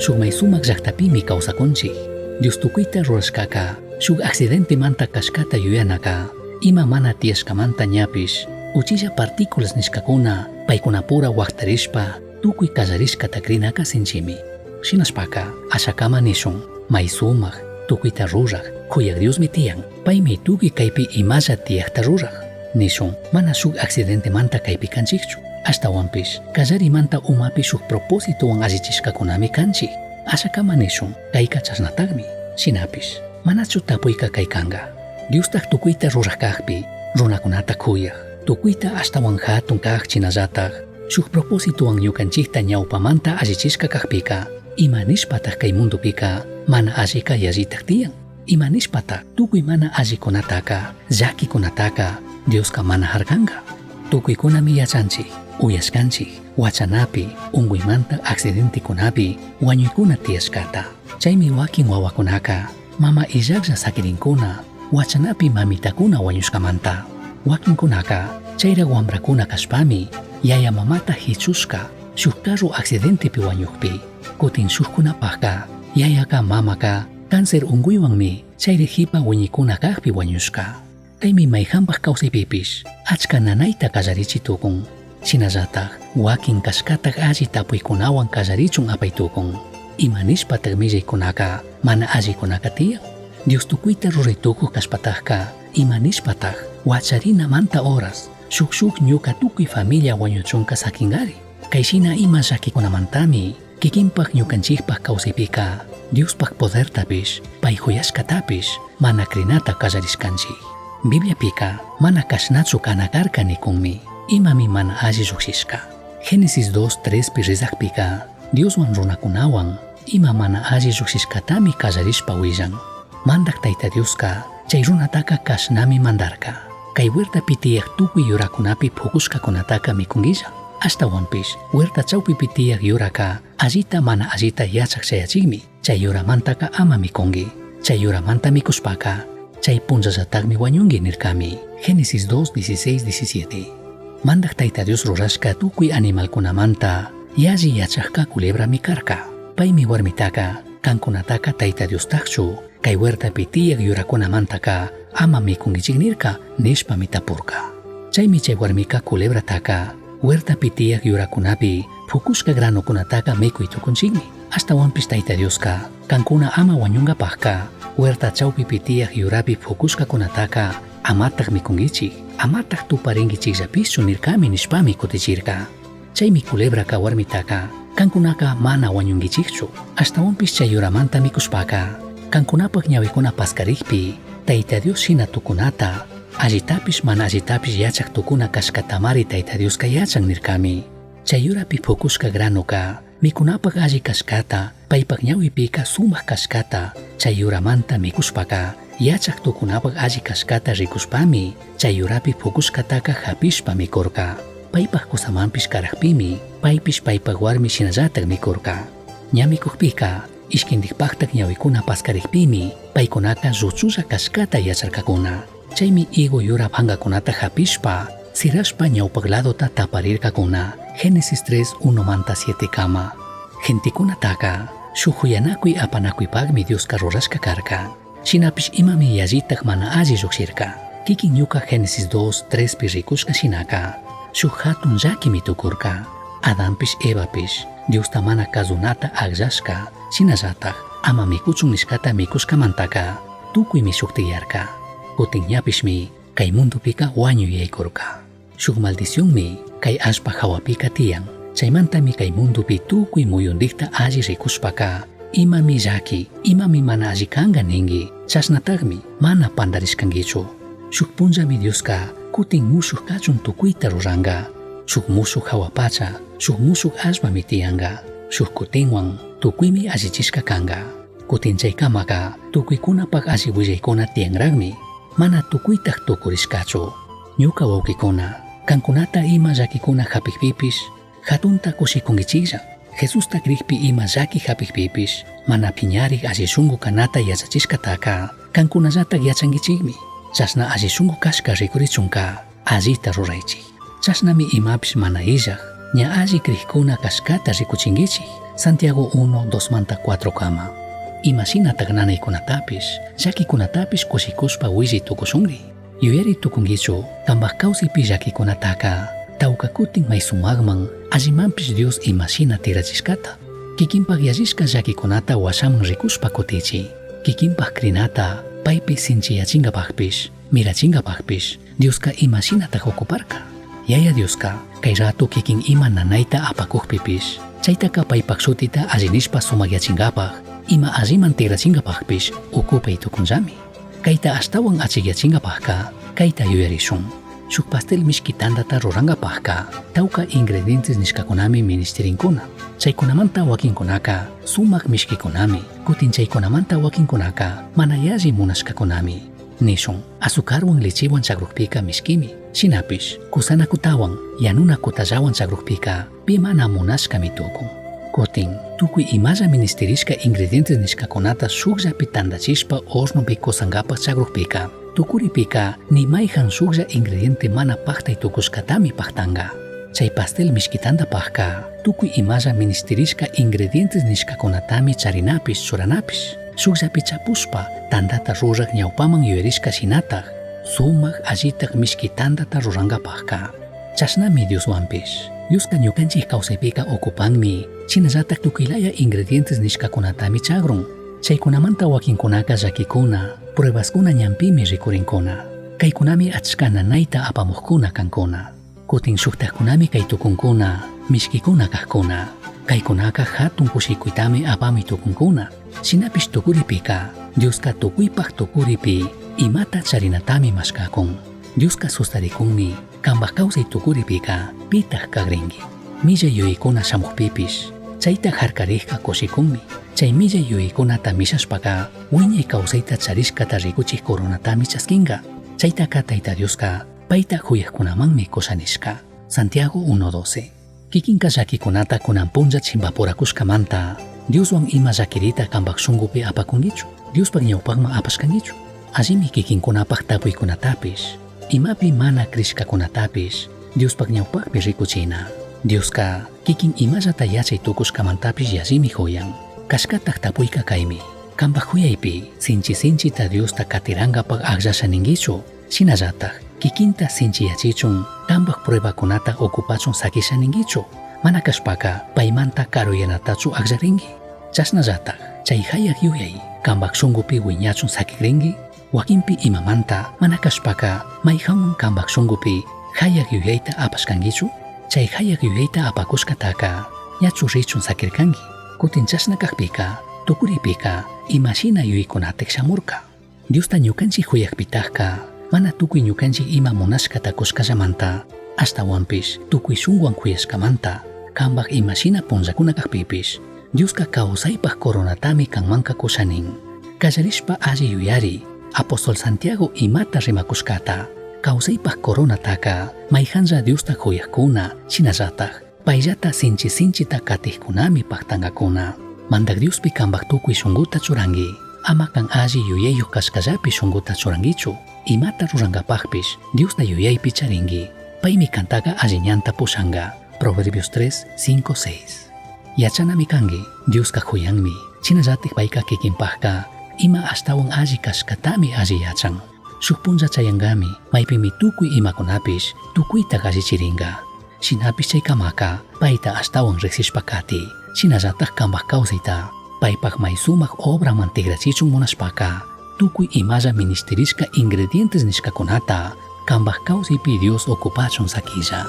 shuk may sumak llaqtapimi kawsakunchik. Dios tukuyta rurashkaka shuk accidentemanta kashkata yuyanaka ima mana tiyashkamanta ñapish uchilla partículas nishkakuna paykunapura waqtarishpa tukuy kallarishkata krinaka sinchimi. Shinashpaka ashakama nishun may sumak tukuyta ruraq kuyaq Diosmi tiyan paymi tukuy kaypi imalla tiyaqta ruraq nishun mana shuk accidentemanta kaypi kanchikchu. Ashtawanpish kallarimanta umapi shuk propósitowan allichishkakunami kanchik. Ashakama nishun kayka chashnataqmi. Shinapish manachu tapuyka kaykanga. Diostaq tukuyta ruraq kaqpi runakunata kuyaq. Tukuyta ashtawan hatun kaq chinallataq shuk propósitowan ñukanchikta ñawpamanta allichishka kaqpika imanishpataq kay mundupika mana allika yallitaq tiyan. Imanishpataq tukuy mana allikunataka llakikunataka Dioska mana harkanga. Tukuykunami yachanchik uyashkanchik wachanapi unguymanta accidentikunapi wañuykuna tiyashkata. Chaymi wakin wawakunaka mama illaqlla sakirinkuna wachanapi mamitakuna wañushkamanta. Wakinkunaka chayra wambrakuna kashpami yaya mamata hichushka shuk carro accidentepi wañuqpi. Kutin shukkunapaqqa yayaka mamaka cáncer unkuywanmi chayri hipa wiñikuna kaqpi wañushka. Kaymi mayhanpaq kawsaypipish achka nanayta kallarichitukun. Shinallataq wakin kashkataq alli tapuykunawan kallarichun apaytukun. Imanishpataq millaykunaka mana allikunaka tiyan. Dios tukuyta ruraytukuq kashpataqqa imanishpataq wacharinamanta horas shuk ñuka tukuy familia wañuchunka sakingari. Kayshina ima llakikunamantami kikinpaq ñukanchikpaq kawsaypika Diospaq podertapish pay huyashkatapish mana krinata kallarishkanchik. Bibliapika mana kashnachu kanakarka nikunmi imami mana alli lluqsishka. Génesis 2:3pi rizaqpika Dioswan runakunawan ima mana alli lluqsishkatami kallarishpa willan. Mandak Tayta Dioska chay runataka kashnami mandarka. Kay huertapi tiyaq tukuy yurakunapi phukushkakunataka mikungilla. Ashtawanpish huerta chawpipi tiyaq yuraka allita mana allita yachaq chayachikmi. Chay yuramantaka ama mikungi. Chay yuramanta mikushpaka chay punllallataqmi wañungi nirkami. Génesis 2:16-17. Mandak Tayta Dios rurashka tukuy animalkunamanta yalli yachaqka kulebrami karka. Paymi warmitaka kankunataka Tayta Diostaqchu kay huertapi tiyaq yurakunamantaka ama mikungichik nirka nishpami tapurka. Chaymi chay warmika kulebrataka huertapi tiyaq yurakunapi phukushka granukunataka mikuy tukunchikmi. Ashtawanpish Tayta Dioska kankuna ama wañunkapaqqa huerta chawpipi tiyaq yurapi phukushkakunataka amataq mikungichik amataq tuparinkichikllapischu nirkami nishpami kutichirka. Chaymi kulebraka warmitaka kankunaka mana wañunkichikchu. Ashtawanpish chay yuramanta mikushpaka kankunapaq ñawikuna paskarikpi Tayta Dios shina tukunata allitapish mana allitapish yachaq tukuna kashkatamari Tayta Dioska yachan nirkami. Chay yurapi phukushka granuka mikunapaq alli kashkata paypaq ñawipika sumaq kashkata chay yuramanta mikushpaka yachaq tukunapaq alli kashkata rikushpami chay yurapi phukushkataka hapishpa mikurka. Paypaq kusamanpish karaqpimi paypish paypaq warmi shinallataq mikurka. Ñamikuqpika ishkintikpaqtaq ñawikuna paskarikpimi paykunaka ruchulla kashkata yacharkakuna. Chaymi higo yura pangakunata hapishpa sirashpa ñawpaq ladota taparirkakuna. Génesis 3:1-7 kama. Gentikunataka shuk huyanakuy apanakuypaqmi Dioska rurashka karka. Shinapish imami yallitaq mana alli lluqsirka. Kikin ñuka Génesis 2:3pi rikushka shinaka shuk hatun llakimi tukurka. Adampish Evapish Diosta mana kazunata aqllashka shinallataq ama mikuchun nishkata mikushkamantaka tukuymi shuktiyarka. Kutin ñapishmi kay mundupika wañuyaykurka. Shuk maldicionmi kay ashpa hawapika tiyan. Chaymantami kay mundupi tukuy muyundikta alli rikushpaka imami llaki imami mana alli kanga ningi chashnataqmi mana pandarishkankichu. Shuk punllami Dioska kutin mushuk kachun tukuyta ruranga. Shuk mushuk hawapacha shuk mushuk ashpami tiyanga. Shuk kutinwan tukuymi allichishka kanga. Kutin chaykamaka tukuykunapaq alli willaykuna tiyanraqmi mana tukuytaq tukurishkachu. Ñuka wawkikuna kankunata ima llakikuna hapikpipish hatunta kushikunkichiklla. Jesusta krikpi ima llaki hapikpipish mana piñarik alli shunqu kanata yachachishkataka kankunallataq yachankichikmi. Chashna alli shunqu kashka rikurichunka allita ruraychik. Chashnami imapish mana illaq Nya alli krihkuna kashkata rikuchingichik Santiago 1:2-4 kama. Imashina tagnanaykunatapish llakikunatapish kushikushpa willi tukushunri. Yuyari tukungichu kambaq kawsaypi llakikunataka tawka kutin may sumaqman allimanpish Dios imashina tirachishkata. Kikinpaq yallishka llakikunata washaman rikushpa kutichi. Kikinpaq krinata paypi sinchiyachinqapaqpish mirachinqapaqpish Dioska imashinata hukuparka. Yaya Dioska kay rato kikin ima nanayta apakuqpipish chaytaka paypaq shutita allinishpa sumakyachinqapaq ima alliman tirachinqapaqpish ukupay tukunllami. Kayta ashtawan achikyachinqapaqqa kayta yuyarishun. Shuk pastel mishki tandata ruranqapaqqa tawka ingredientes nishkakunami ministerinkuna. Chaykunamanta wakinkunaka sumaq mishkikunami, kutin chaykunamanta wakinkunaka mana yalli munashkakunami. Nishun azucarwan lechewan chaqruqpika mishkimi, shinapish kusanakutawan yanunakutallawan chaqruqpika pi mana munashkami tukun. Kutin tukuy imalla ministerishka ingredientes nishkakunata shukllapi tandachishpa hornopi kusankapak chaqruqpika tukuripika nimayhan shuklla ingrediente mana paqtay tukushkatami paqtanqa. Chay pastel mishkitantapaqqa tukuy imalla ministerishka ingredientes nishkakunatami charinapish churanapish shukllapi chapushpa tandata rurak ñawpaman yuyarishka shinataq sumaq allitaq mishkitantata ruranqapaqqa. Chashnami Dioswanpish Dioska ñukanchik kawsaypika okupanmi shinallatak tukuylaya ingredientes nishkakunatami chagrun. Chaykunamanta wakinkunaka llakikuna pruebaskuna ñampimi rikurinkuna. Kaykunami achka nanayta apamuqkuna kankuna. Kutin shuktaqkunami kay tukunkuna mishkikuna kaqkuna. Kaykunaka hatun kushikuytami apami tukunkuna. Shinapish tukuripika Dioska tukuypaq tukuripi imata charinatami mashkakun. Dioska sustarikunmi kambaq kawsay tukuripika pitaq kaqrinki. Millay yuyaykuna shamuqpipish chayta harkariqqa kushikunmi. Chay millay yuyaykunata mishashpaqa wiñay kawsayta charishkata rikuchik coronatami chaskinqa. Chaytaka Tayta Dioska payta huyaqkunamanmi kushanishka. Santiago 1:12. Kikinka llakikunata kunan punlla chimpapurakushkamanta Dioswan ima llakirita kambaq shunqupi apakunkichu, Diospaq ñawpaqman apashkankichu. Allimi kikinkunapaq tapuykunatapish imapi mana krishkakunatapish Diospaq ñawpaqpi rikuchina. Dioska kikin imallata yachay tukushkamantapish yallimi huyan. Kashkataq tapuyka kaymi kambaq huyaypi sinchita Diosta katiranqapaq aqllashaninkichu, shinallataq kikinta sinchiyachichun kambaq pruebakunata okupachun sakishaninkichu, mana kashpaqa paymanta karuyanatachu aqllarinki. Chashnallataq chay hayaq yuyay kambaq shunqupi wiñachun sakikrinki, wakinpi imamanta mana kashpaqa mayhawan kambaq shunqupi hayaq yuyayta apashkankichu. Chay hayaq yuyayta apakushkataka ñachu richun sakirkanki. Kutin chashna kaqpika tukuripika imashina yuyaykunatik shamurka. Diosta ñukanchik huyaqpitaqqa mana tukuy ñukanchik ima munashkata kushkallamanta ashtawanpish tukuy shunqwan kuyashkamanta kambaq imashina punllakuna kaqpipish Dioska kawsaypaq coronatami kanmanka kushanin. Kallarishpa alli yuyari Apóstol Santiago imata rimakushkata kawsaypaq coronataka mayhanlla Diosta huyaqkuna shinallataq payllata sinchita katiqkunami paqtankakuna. Mandak Diospi kambaq tukuy shunquta churanki, ama kan alli yuyayuq kashkallapi shunquta churankichu. Imata ruranqapaqpish Diosta yuyaypi charinki. Paymi kantaqa alliñanta pushanqa. Proverbios 3:5-6. Yachanami kanki Dioska huyanmi, chinallatik payqa kikinpaqqa ima ashtawan alli kashkatami alli yachan. Shuk punlla chayanqami maypimi tukuy imakunapish tukuyta allichirinqa. Shinapish chaykamaka payta ashtawan riqsishpa kati, shinallataq kambaq kawsayta paypaq may sumaq obraman tigrachichun munashpaqa tukuy imalla ministerishka ingredientes nishkakunata kambaq kawsaypi Dios okupachun sakilla.